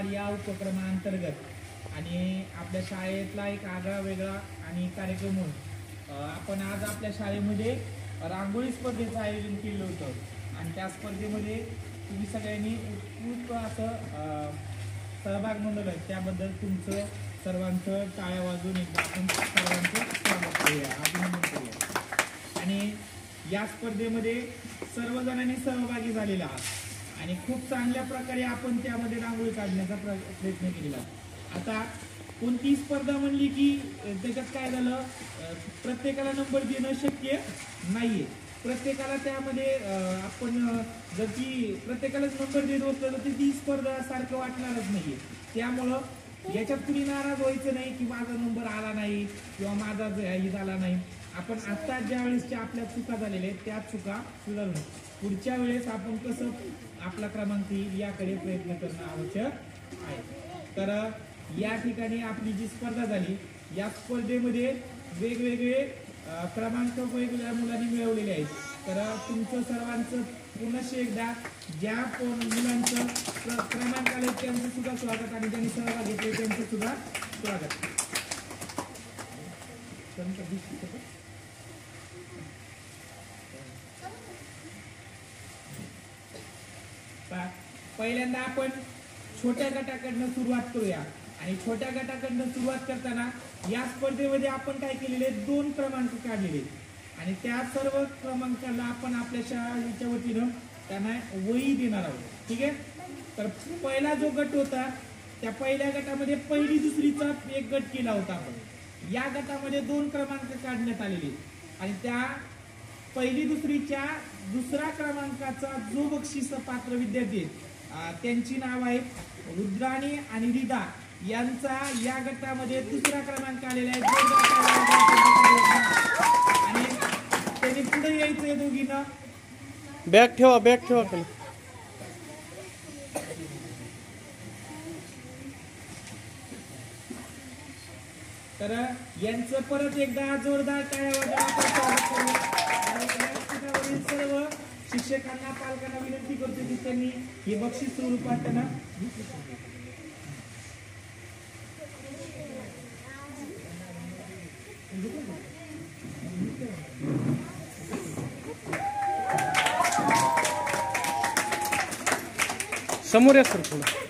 संवाद या उपक्रमाअंतर्गत आणि आपल्या शाळेतला एक आगळा वेगळा आणि कार्यक्रम म्हणून आपण आज आपल्या शाळेमध्ये रांगोळी स्पर्धेचं आयोजन केलं होतं आणि त्या स्पर्धेमध्ये तुम्ही सगळ्यांनी उत्स्फूर्त असं सहभाग नोंदवला आहे, त्याबद्दल तुमचं सर्वांचं टाळ्या वाजवून एकदा आपण सर्वांचं स्वागत करूया, अभिनंदन करूया. आणि या स्पर्धेमध्ये सर्वजणांनी सहभागी झालेला आहात आणि खूप चांगल्या प्रकारे आपण त्यामध्ये रांगोळी काढण्याचा प्रयत्न केलेला. आता कोणती स्पर्धा म्हणली की त्याच्यात काय झालं, प्रत्येकाला नंबर देणं शक्य नाहीये. प्रत्येकाला त्यामध्ये आपण जर की प्रत्येकालाच नंबर देत असलं तर ती स्पर्धा सारखं वाटणारच नाहीये. त्यामुळं याच्यात कुणी नाराज व्हायचं नाही की माझा नंबर आला नाही किंवा माझा हे झाला नाही. आपण आत्ता ज्या वेळेसच्या आपल्या चुका झालेल्या आहेत त्या चुका सुधारून पुढच्या वेळेस आपण कसं आपला क्रमांक येईल याकडे प्रयत्न करणं आवश्यक आहे. तर या ठिकाणी आपली जी स्पर्धा झाली या स्पर्धेमध्ये वेगवेगळे क्रमांक वेगवेगळ्या मुलांनी मिळवलेले आहेत. तर तुमचं सर्वांचं पुनश्च एकदा ज्या मुलांचं क्रमांक आले त्यांचं सुद्धा स्वागत आणि ज्यांनी सहभाग घेतले त्यांचं सुद्धा स्वागत. पहिल्यांदा आपण छोट्या गटाकडनं सुरुवात करूया आणि छोट्या गटाकडनं सुरुवात करताना या स्पर्धेमध्ये आपण काय केलेले 2 क्रमांक काढलेले आणि त्या सर्व क्रमांकाला आपण आपल्या शाळेच्या वतीनं त्यांना वही देणार आहोत. ठीक आहे. तर पहिला जो गट होता त्या पहिल्या गटामध्ये पहिली दुसरीचा एक गट केला होता आपण. या गटामध्ये 2 क्रमांक काढण्यात आलेले आणि त्या पहिली दुसरीच्या दुसऱ्या क्रमांकाचा जो बक्षीस पात्र विद्यार्थी त्यांची नाव आहेत रुद्राणी आणि रिदा यांचा या गटामध्ये 2रा क्रमांक आलेला आहे. आणि त्यांनी पुढे यायचंय दोघींना. बॅग ठेवा खाली. तर यांचं परत एकदा जोरदार टाळ्या सर्व शिक्षकांना पालकांना विनंती करतो की त्यांनी हे बक्षीस स्वरूपात त्यांना समोर या सर थोडं.